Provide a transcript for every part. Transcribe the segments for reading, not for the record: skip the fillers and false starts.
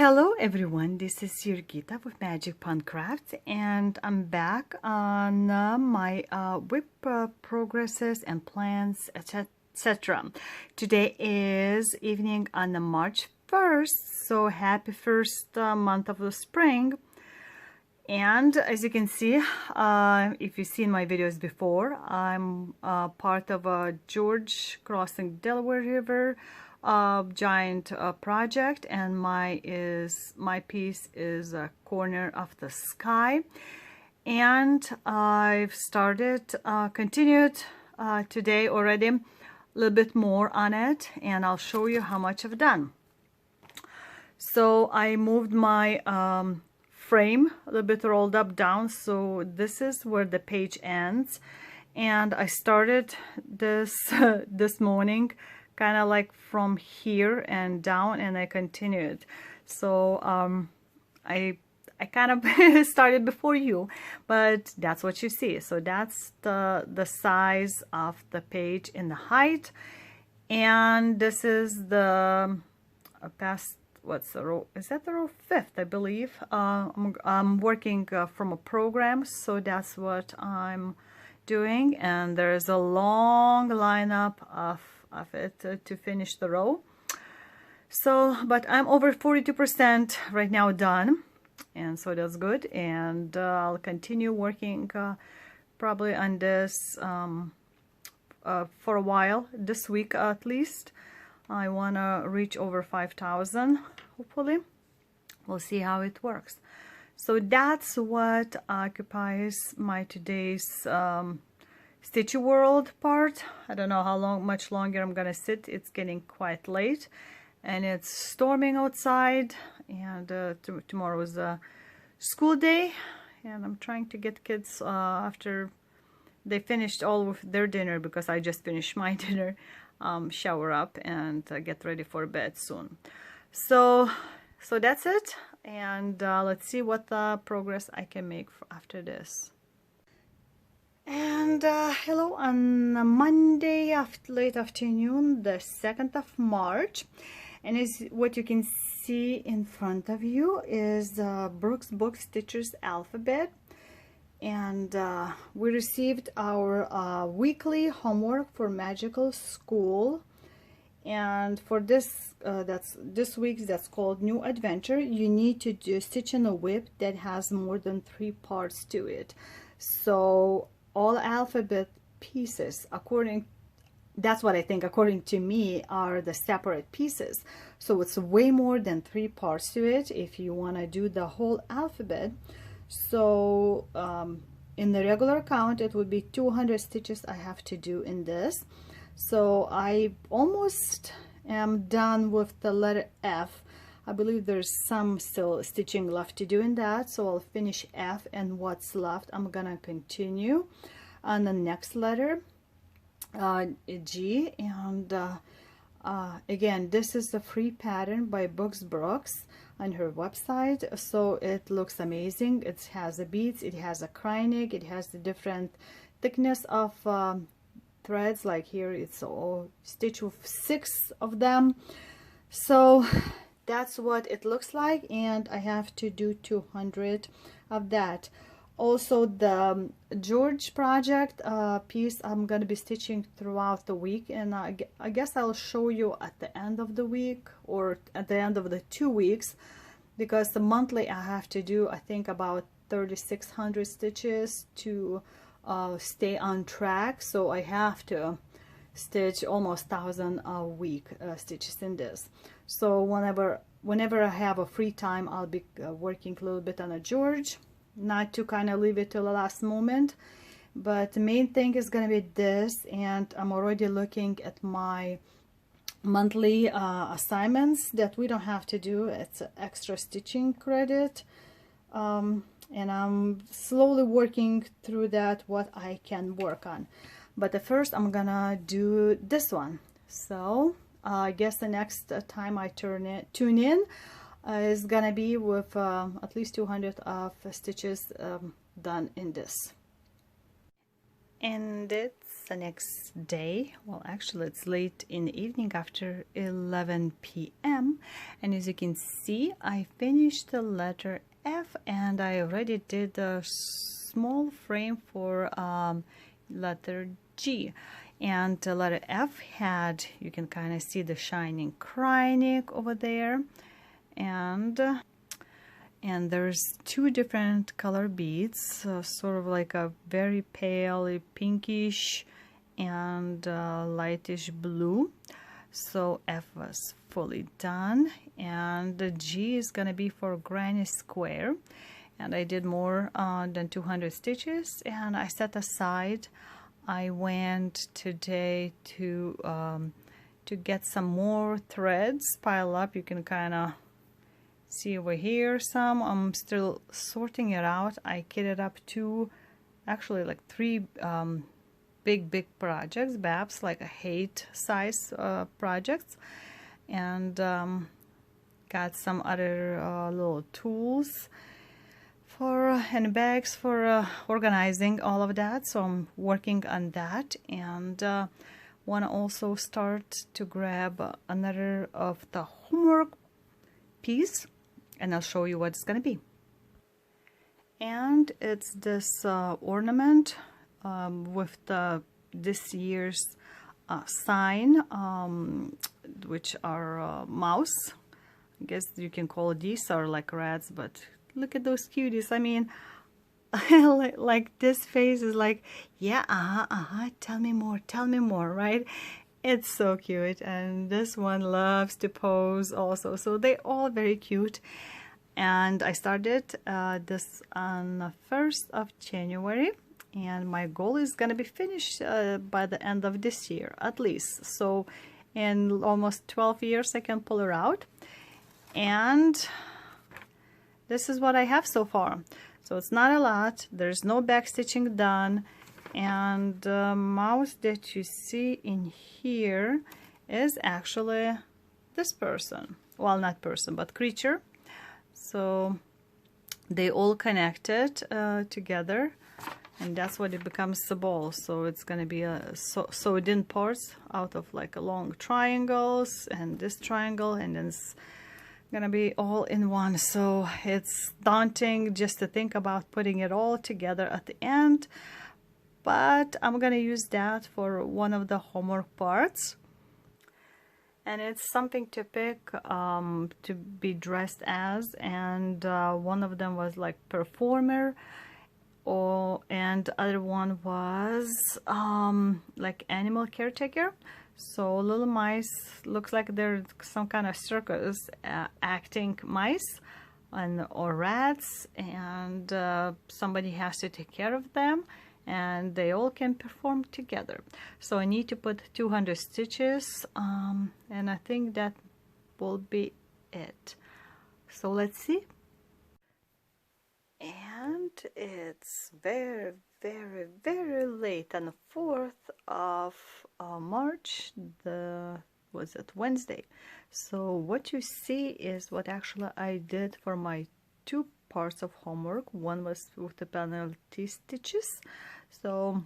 Hello everyone, this is Jurgita with Magic Pond Crafts, and I'm back on my whip progresses and plans, etc. Today is evening on the March 1st, so happy first month of the spring. And as you can see, if you've seen my videos before, I'm part of a George crossing Delaware River giant project, and my piece is a corner of the sky, and I've continued today already a little bit more on it, and I'll show you how much I've done. So I moved my frame a little bit rolled up down, so this is where the page ends, and I started this this morning kind of like from here and down, and I continued. So I kind of started before you, but that's what you see. So that's the size of the page in the height, and this is the past, what's the row, is that the row 5th, I believe. I'm working from a program, so that's what I'm doing, and there's a long lineup of it to finish the row. So, but I'm over 42% right now done, and so that's good, and I'll continue working probably on this for a while, this week at least. I want to reach over 5,000, hopefully. We'll see how it works. So that's what occupies my today's Stitchy World part. I don't know how much longer I'm gonna sit. It's getting quite late, and it's storming outside, and tomorrow is a school day, and I'm trying to get kids after they finished all of their dinner, because I just finished my dinner, shower up and get ready for bed soon. So that's it, and let's see what progress I can make after this. And hello on a Monday late afternoon, the 2nd of March, and what you can see in front of you is Brooke's book Stitcher's Alphabet, and we received our weekly homework for Magical School, and for this this week's, that's called New Adventure. You need to stitch in a whip that has more than 3 parts to it. So all alphabet pieces, that's what I think, according to me, are the separate pieces. So it's way more than 3 parts to it if you want to do the whole alphabet. So in the regular count, it would be 200 stitches I have to do in this. So I almost am done with the letter F. I believe there's some still stitching left to do in that, so I'll finish F, and what's left I'm gonna continue on the next letter, G. And again, this is a free pattern by Brooks on her website, so it looks amazing. It has the beads, it has a crinock, it has the different thickness of threads. Like here it's all stitched with 6 of them. So that's what it looks like, and I have to do 200 of that. Also, the George project piece I'm going to be stitching throughout the week, and I guess I'll show you at the end of the week or at the end of the 2 weeks, because the monthly I have to do, I think, about 3,600 stitches to stay on track. So I have to stitch almost 1,000 a week stitches in this. So whenever I have a free time, I'll be working a little bit on a George, not to kind of leave it till the last moment, but the main thing is going to be this. And I'm already looking at my monthly assignments that we don't have to do. It's an extra stitching credit, and I'm slowly working through that, what I can work on. But at first I'm gonna do this one. So I guess the next time I tune in is gonna be with at least 200 of stitches done in this. And it's the next day. Well, actually it's late in the evening, after 11 p.m. and as you can see, I finished the letter F, and I already did a small frame for letter G. And the letter F had, you can kind of see the shining crying over there, and there's two different color beads, sort of like a very pale pinkish and lightish blue. So F was fully done, and the G is gonna be for granny square, and I did more than 200 stitches, and I set aside. I went today to get some more threads pile up. You can kind of see over here some. I'm still sorting it out. I kitted up two, actually like three big projects, perhaps like a HAED size projects, and got some other little tools for and bags for organizing all of that. So I'm working on that, and want to also start to grab another of the homework piece, and I'll show you what it's going to be. And it's this ornament with this year's sign, which are mouse. I guess you can call these are like rats, but look at those cuties. I mean, like this face is like, yeah, tell me more, right? It's so cute, and this one loves to pose also, so they're all very cute. And I started this on the 1st of January, and my goal is gonna be finished by the end of this year at least. So in almost 12 years I can pull her out, and this is what I have so far. So it's not a lot, there's no back stitching done. And the mouse that you see in here is actually this person. Well, not person, but creature. So they all connected together, and that's what it becomes the ball. So it's going to be a sewed in parts out of like a long triangles, and this triangle, and then it's gonna be all in one. So it's daunting just to think about putting it all together at the end. But I'm gonna use that for one of the homework parts, and it's something to pick to be dressed as, and one of them was like performer, and other one was like animal caretaker. So little mice, looks like they're some kind of circus acting mice or rats, and somebody has to take care of them, and they all can perform together. So I need to put 200 stitches, and I think that will be it. So let's see. And it's very late on the 4th of March, was it Wednesday. So what you see is what actually I did for my two parts of homework. One was with the penalty stitches. So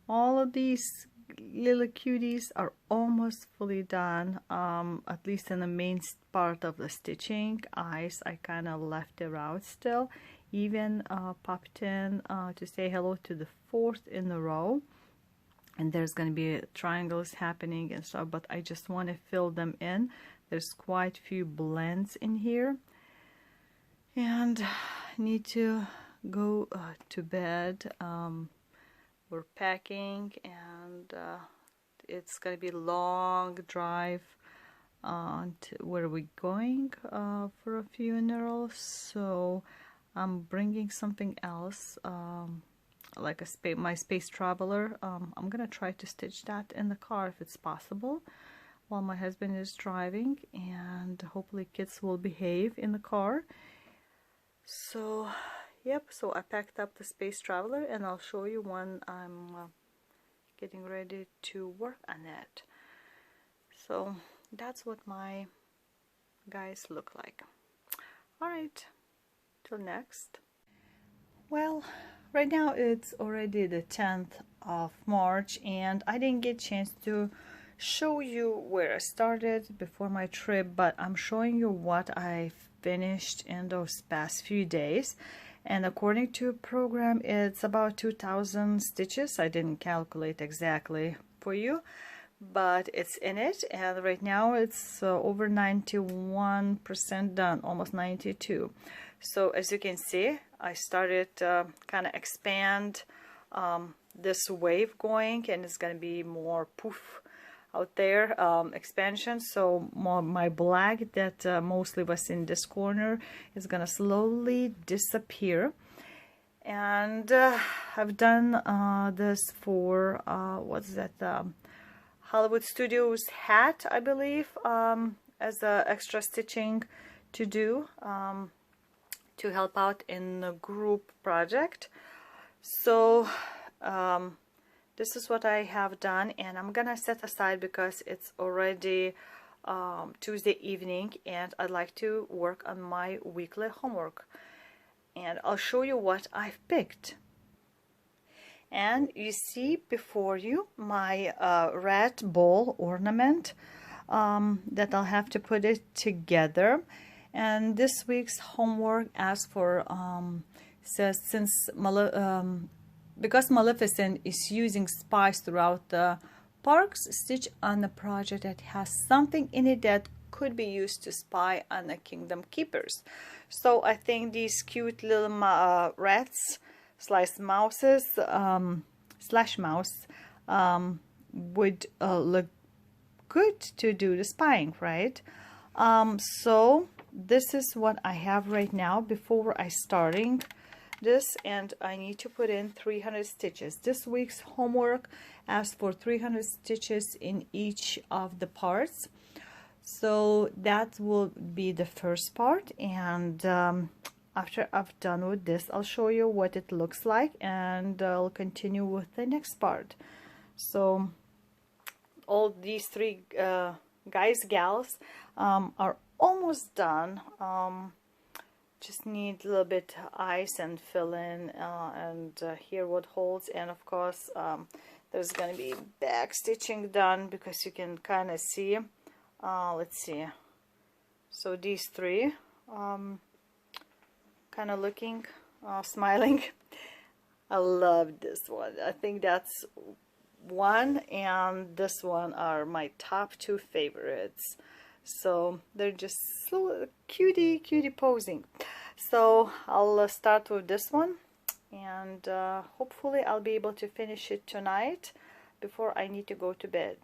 all of these little cuties are almost fully done, at least in the main part of the stitching. Eyes, I kind of left it out still. Even popped in to say hello to the 4th in a row, and there's going to be triangles happening and stuff, but I just want to fill them in. There's quite a few blends in here, and need to go to bed. We're packing, and it's gonna be a long drive to where we're going for a funeral. So I'm bringing something else, like my space traveler. I'm gonna try to stitch that in the car if it's possible while my husband is driving, and hopefully kids will behave in the car. So yep, so I packed up the space traveler, and I'll show you when I'm getting ready to work on it. So that's what my guys look like. All right, till next. Well, Right now it's already the 10th of March and I didn't get a chance to show you where I started before my trip, but I'm showing you what I finished in those past few days. And according to program, it's about 2,000 stitches. I didn't calculate exactly for you, but it's in it. And right now it's over 91% done, almost 92. So as you can see, I started kind of expand this wave going, and it's going to be more poof out there, expansion. So my black that mostly was in this corner is gonna slowly disappear. And I've done this for what's that, Hollywood Studios hat, I believe, as a extra stitching to do to help out in the group project. So this is what I have done, and I'm gonna set aside because it's already Tuesday evening and I'd like to work on my weekly homework, and I'll show you what I've picked. And you see before you my red ball ornament that I'll have to put it together. And this week's homework asks for says since because Maleficent is using spies throughout the parks, stitch on a project that has something in it that could be used to spy on the kingdom keepers. So I think these cute little rats slash mouses would look good to do the spying, right? So this is what I have right now before I starting this, and I need to put in 300 stitches. This week's homework asks for 300 stitches in each of the parts. So that will be the first part, and after I've done with this, I'll show you what it looks like, and I'll continue with the next part. So all these three gals are almost done. Just need a little bit ice and fill in and here what holds, and of course there's going to be back stitching done because you can kind of see. Let's see, so these three kind of looking smiling. I love this one. I think that's one and this one are my top two favorites. So they're just so cutie posing. So I'll start with this one, and hopefully I'll be able to finish it tonight before I need to go to bed.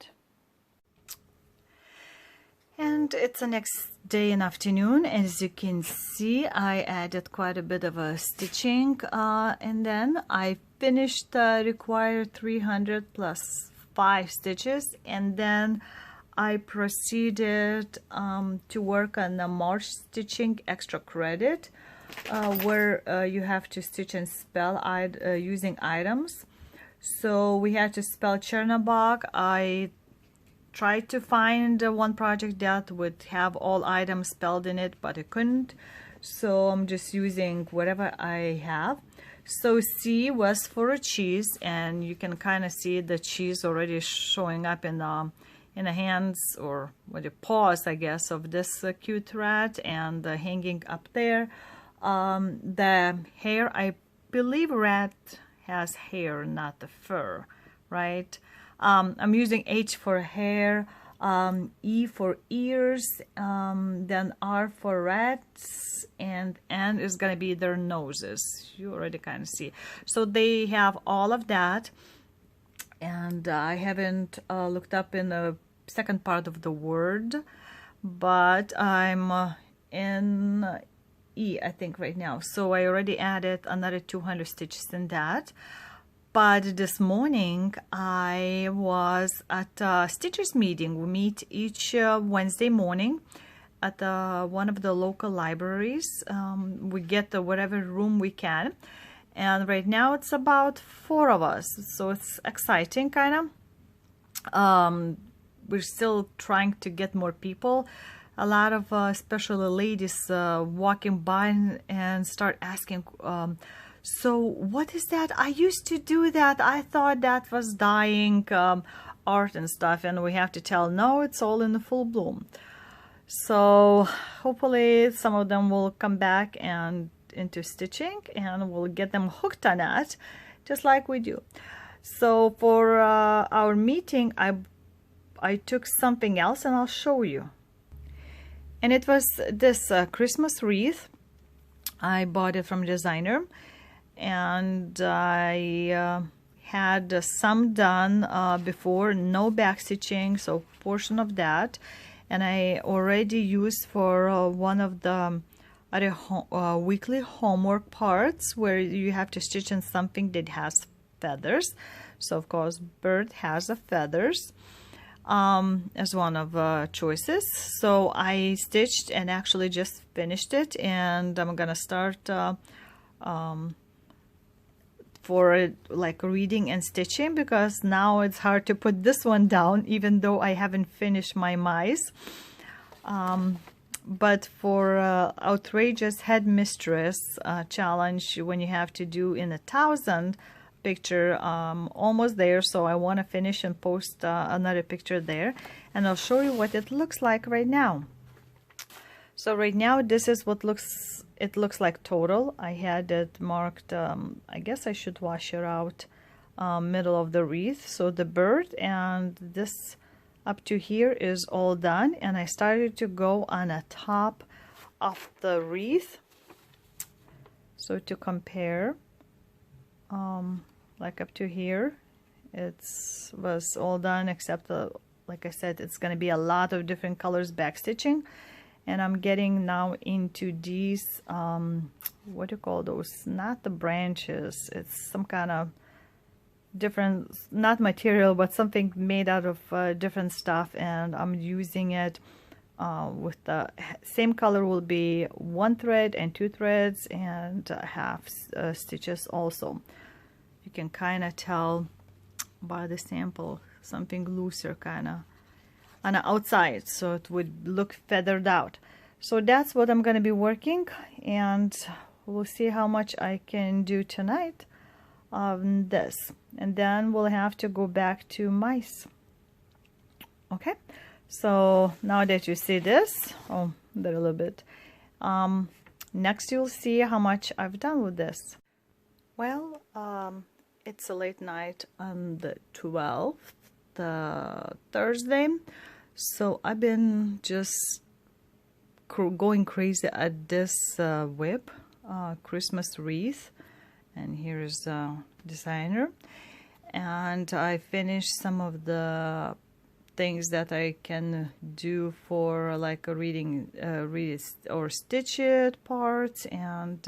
And it's the next day in afternoon. As you can see, I added quite a bit of a stitching and then I finished the required 300 plus 5 stitches, and then I proceeded to work on the March stitching extra credit where you have to stitch and spell using items. So we had to spell Chernobog. I tried to find one project that would have all items spelled in it, but I couldn't. So I'm just using whatever I have. So C was for a cheese, and you can kind of see the cheese already showing up in the hands or with the paws, I guess, of this cute rat, and hanging up there. The hair, I believe rat has hair, not the fur, right? I'm using H for hair, E for ears, then R for rats, and N is going to be their noses. You already kind of see. So they have all of that. And I haven't looked up in the second part of the word, but I'm in E, I think, right now. So I already added another 200 stitches in that. But this morning I was at a stitchers meeting. We meet each Wednesday morning at one of the local libraries. We get whatever room we can. And right now it's about 4 of us, so it's exciting, kind of. We're still trying to get more people. A lot of especially ladies walking by and start asking So what is that? I used to do that. I thought that was dying art and stuff, and we have to tell no, it's all in the full bloom. So hopefully some of them will come back and into stitching, and we'll get them hooked on that, just like we do. So for our meeting, I took something else, and I'll show you. And it was this Christmas wreath. I bought it from a designer, and I had some done before, no back stitching, so portion of that. And I already used for one of the other weekly homework parts where you have to stitch in something that has feathers. So of course bird has the feathers as one of choices. So I stitched and actually just finished it, and I'm gonna start for like reading and stitching, because now it's hard to put this one down even though I haven't finished my mice. But for outrageous headmistress challenge, when you have to do in 1,000 picture, almost there, so I want to finish and post another picture there, and I'll show you what it looks like right now. So right now this is what it looks like total. I had it marked, I guess I should wash her out middle of the wreath. So the bird and this up to here is all done, and I started to go on the top of the wreath. So to compare, like up to here, was all done except like I said, it's going to be a lot of different colors back stitching. And I'm getting now into these, what do you call those? Not the branches, it's some kind of different, not material, but something made out of different stuff, and I'm using it with the same color will be 1 thread and 2 threads and half stitches also. You can kind of tell by the sample, something looser kind of on the outside, so it would look feathered out. So that's what I'm going to be working, and we'll see how much I can do tonight on this, and then we'll have to go back to mice. Okay, so now that you see this, oh, there a little bit, next you'll see how much I've done with this. Well, it's a late night on the 12th, Thursday. So I've been just going crazy at this whip, Christmas wreath, and here's the designer. And I finished some of the things that I can do for like a reading, read or stitch it parts, and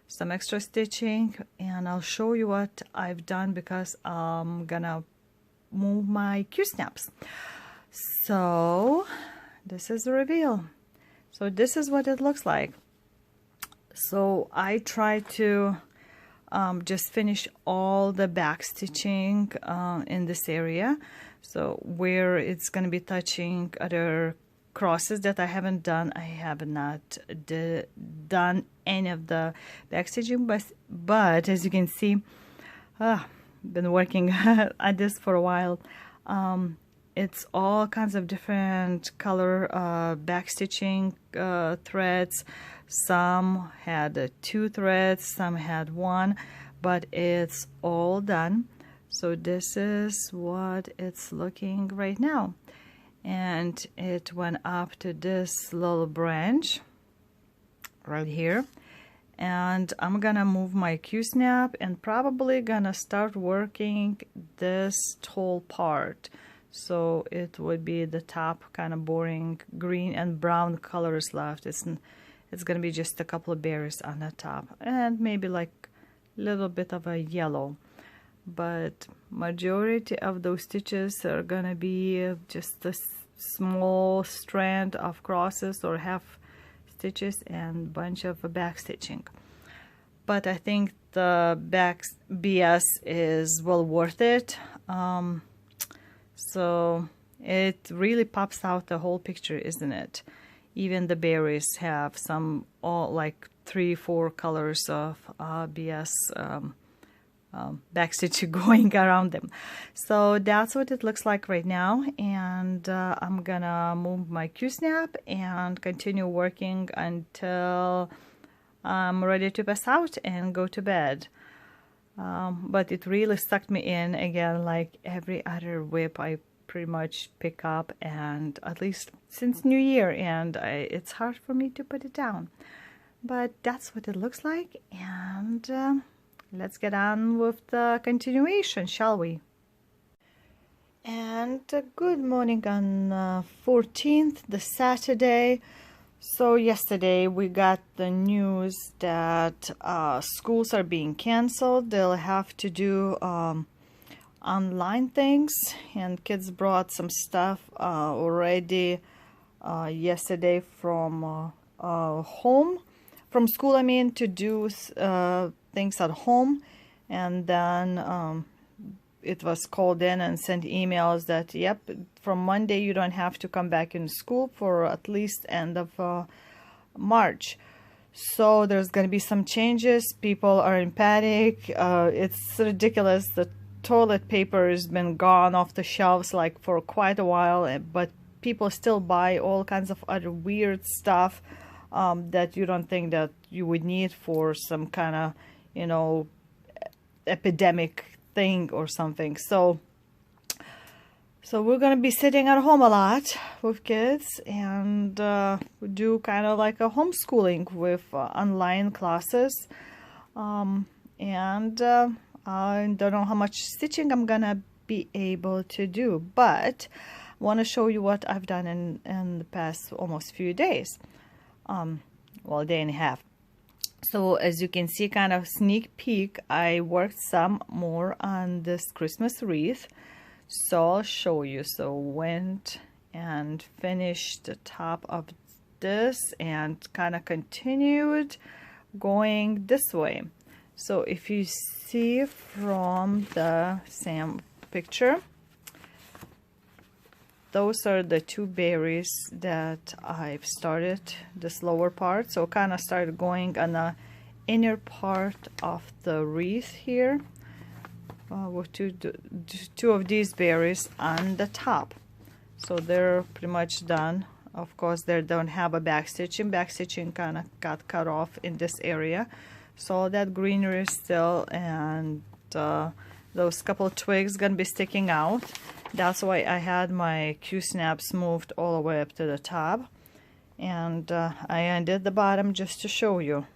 some extra stitching. And I'll show you what I've done, because I'm gonna move my Q-snaps. So this is the reveal. So this is what it looks like. So I try to just finish all the back stitching in this area, so where it's going to be touching other crosses that I haven't done. I have not done any of the back stitching, but as you can see, been working at this for a while. It's all kinds of different color back stitching threads. Some had 2 threads, some had 1, but it's all done. So this is what it's looking right now, and it went up to this little branch right here. And I'm gonna move my Q-snap and probably gonna start working this whole part. So it would be the top kind of boring green and brown colors left. It's gonna be just a couple of berries on the top, and maybe like a little bit of a yellow. But majority of those stitches are gonna be just a small strand of crosses or half stitches and bunch of back stitching. But I think the back BS is well worth it. So it really pops out the whole picture, isn't it? Even the berries have some all like 3-4 colors of BS backstitch going around them. So that's what it looks like right now, and I'm gonna move my Q-snap and continue working until I'm ready to pass out and go to bed. But it really sucked me in again, like every other whip I pretty much pick up, and at least since New Year, and it's hard for me to put it down. But that's what it looks like, and let's get on with the continuation, shall we? And good morning on 14th, the Saturday. So yesterday we got the news that schools are being canceled. They'll have to do online things, and kids brought some stuff already yesterday from school, I mean, to do things at home, and then it was called in and sent emails that, yep, from Monday you don't have to come back in school for at least end of March. So there's going to be some changes. People are in panic. It's ridiculous. The toilet paper has been gone off the shelves like for quite a while, but people still buy all kinds of other weird stuff that you don't think that you would need for some kind of, you know, epidemic thing or something. So we're gonna be sitting at home a lot with kids, and do kind of like a homeschooling with online classes, and I don't know how much stitching I'm gonna be able to do, but I want to show you what I've done in the past almost few days, well, a day and a half. So as you can see, kind of sneak peek, I worked some more on this Christmas wreath. So I'll show you. So went and finished the top of this and kind of continued going this way. So if you see from the same picture, those are the two berries that I've started, this lower part. So kind of started going on the inner part of the wreath here, with two of these berries on the top. So they're pretty much done. Of course, they don't have a backstitching. Backstitching kind of got cut off in this area. So that greenery is still, and those couple twigs gonna be sticking out. That's why I had my Q-snaps moved all the way up to the top, and I undid the bottom just to show you.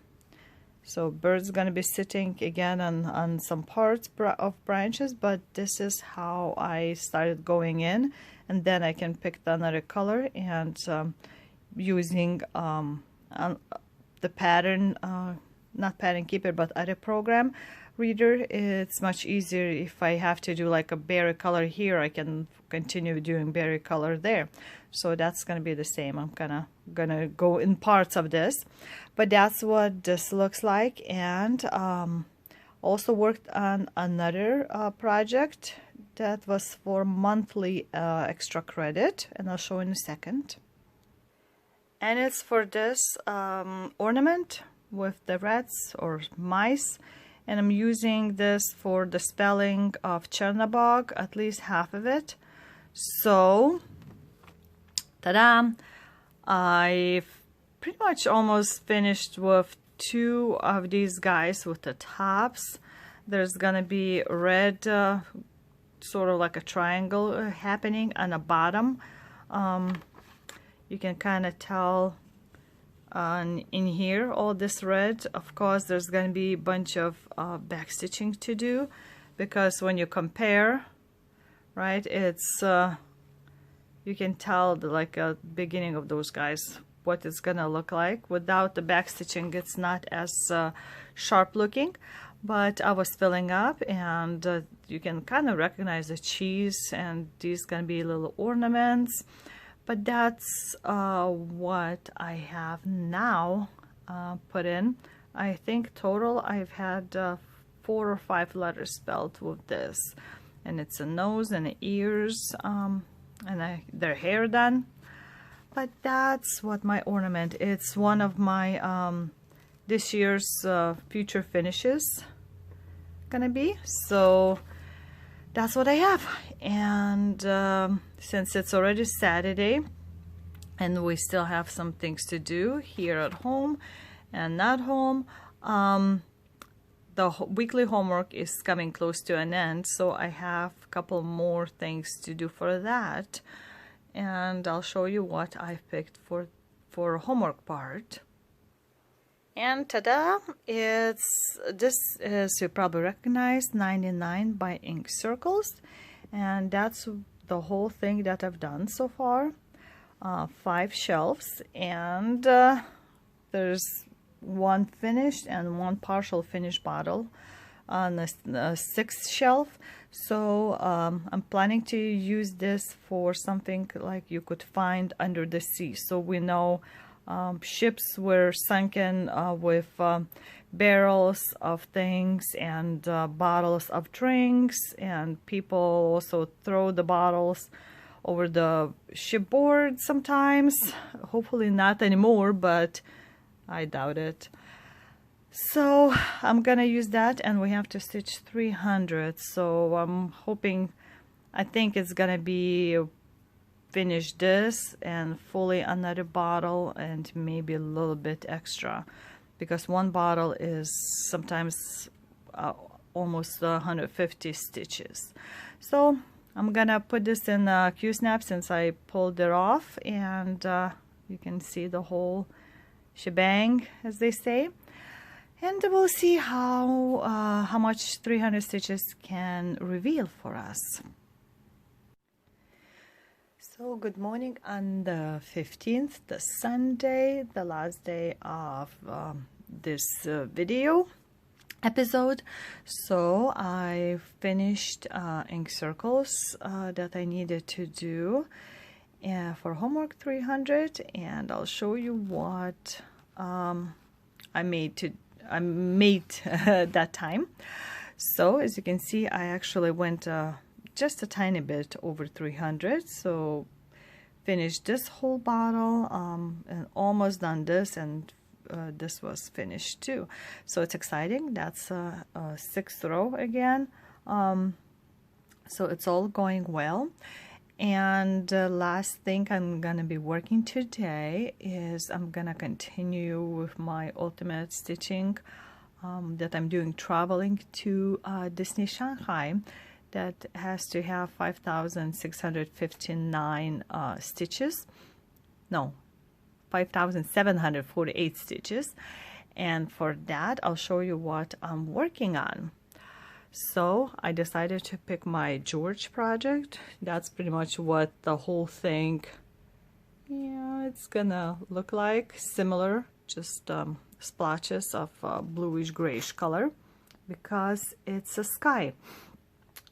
So bird's gonna be sitting again on some parts of branches, but this is how I started going in, and then I can pick another color, and using the pattern, not Pattern Keeper, but other program reader, it's much easier. If I have to do like a berry color here, I can continue doing berry color there. So that's gonna be the same. I'm gonna go in parts of this, but that's what this looks like. And also worked on another project that was for monthly extra credit, and I'll show in a second. And it's for this ornament with the rats or mice. And I'm using this for the spelling of Chernabog, at least half of it. So, ta-da! I've pretty much almost finished with two of these guys with the tops. There's gonna be red, sort of like a triangle happening on the bottom. You can kind of tell in here, all this red. Of course, there's going to be a bunch of back stitching to do, because when you compare, right, it's you can tell like a beginning of those guys what it's gonna look like. Without the back stitching, it's not as sharp looking, but I was filling up, and you can kind of recognize the cheese, and these gonna be little ornaments. But that's what I have now put in. I think total I've had 4 or 5 letters spelled with this, and it's a nose and the ears, and their hair done. But that's what my ornament. It's one of my this year's future finishes gonna be. So that's what I have. And since it's already Saturday and we still have some things to do here at home and not home, the weekly homework is coming close to an end, so I have a couple more things to do for that, and I'll show you what I picked for homework part. And ta-da! This is, you probably recognize, 99 by Ink Circles, and that's the whole thing that I've done so far. 5 shelves, and there's one finished and one partial finished bottle on the 6th shelf. So I'm planning to use this for something like you could find under the sea. So we know ships were sunken with barrels of things and bottles of drinks, and people also throw the bottles over the shipboard sometimes. Hopefully not anymore, but I doubt it. So I'm gonna use that, and we have to stitch 300. So I'm hoping, I think it's gonna be finish this and fully another bottle and maybe a little bit extra, because one bottle is sometimes almost 150 stitches. So I'm gonna put this in Q-snap since I pulled it off, and you can see the whole shebang, as they say, and we'll see how much 300 stitches can reveal for us. So good morning on the 15th, the Sunday, the last day of this video episode. So I finished ink circles that I needed to do for homework 300, and I'll show you what I made that time. So as you can see, I actually went just a tiny bit over 300, so finished this whole bottle and almost done this, and this was finished too. So it's exciting. That's a 6th row again. So it's all going well. And the last thing I'm gonna be working today is I'm gonna continue with my ultimate stitching that I'm doing traveling to Disney Shanghai. That has to have 5,659 stitches. No, 5,748 stitches. And for that, I'll show you what I'm working on. So I decided to pick my George project. That's pretty much what the whole thing, yeah, it's gonna look like. Similar, just splotches of bluish grayish color, because it's a sky.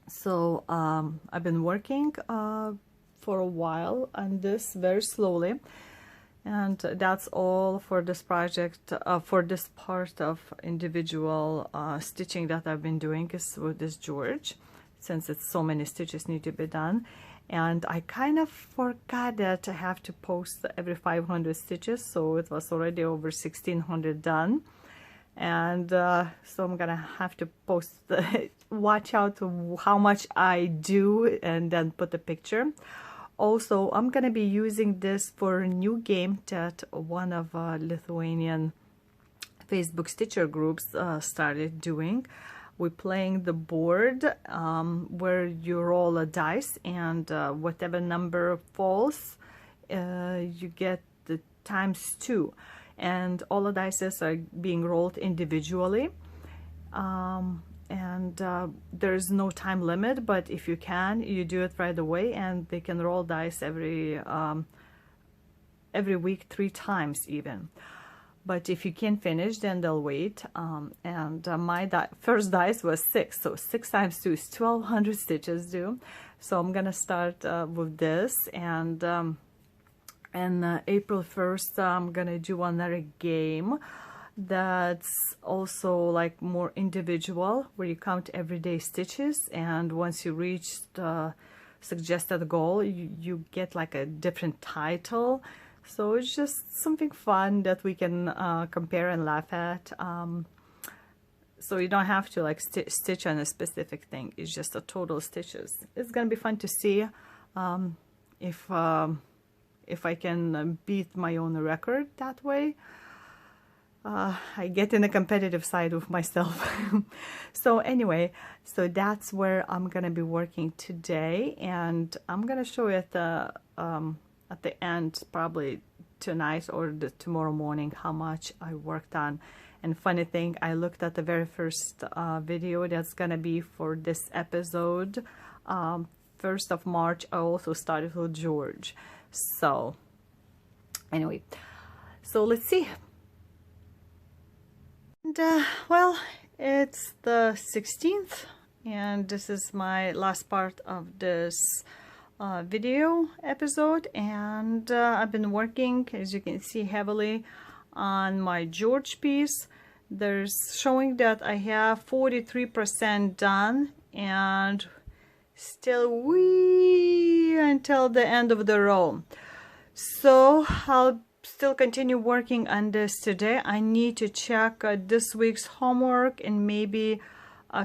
So I've been working for a while on this very slowly, and that's all for this project. For this part of individual stitching that I've been doing is with this George, since it's so many stitches need to be done. And I kind of forgot that I have to post every 500 stitches, so it was already over 1,600 done. And so I'm gonna have to post watch out how much I do and then put a picture. Also, I'm gonna be using this for a new game that one of Lithuanian Facebook stitcher groups started doing. We're playing the board where you roll a dice, and whatever number falls, you get the ×2. And all the dice are being rolled individually, and there's no time limit, but if you can, you do it right away, and they can roll dice every week 3 times even. But if you can't finish, then they'll wait. And my first dice was 6, so 6 times 2 is 1,200 stitches due. So I'm gonna start with this, and April 1st, I'm gonna do another game that's also like more individual, where you count everyday stitches, and once you reach the suggested goal, you get like a different title. So it's just something fun that we can compare and laugh at. So you don't have to like stitch on a specific thing. It's just a total stitches. It's gonna be fun to see if I can beat my own record that way. I get in a competitive side with myself. So anyway, so that's where I'm gonna be working today, and I'm gonna show you at the end, probably tonight or tomorrow morning, how much I worked on. And funny thing, I looked at the very first video that's gonna be for this episode, 1st of March. I also started with George. So anyway, so let's see. And well, it's the 16th, and this is my last part of this video episode, and I've been working, as you can see, heavily on my George piece. There's showing that I have 43% done, and still way until the end of the row. So I'll still continue working on this today. I need to check this week's homework and maybe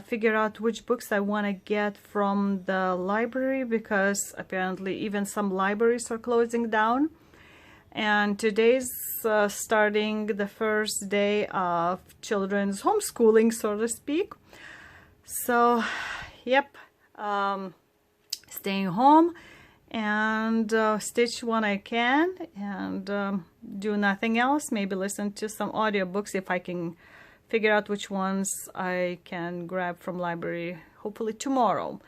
figure out which books I want to get from the library, because apparently even some libraries are closing down. And today's starting the first day of children's homeschooling, so to speak. So yep, staying home and stitch when I can, and do nothing else. Maybe listen to some audiobooks if I can figure out which ones I can grab from library, hopefully tomorrow.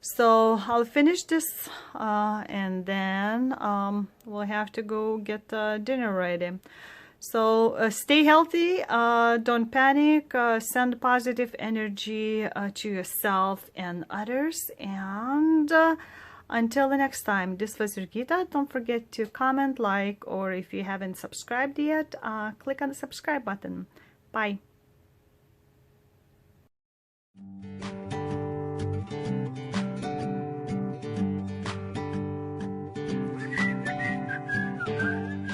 So I'll finish this and then we'll have to go get dinner ready. So stay healthy, don't panic, send positive energy to yourself and others, and until the next time, this was Jurgita. Don't forget to comment, like, or if you haven't subscribed yet, click on the subscribe button. Bye.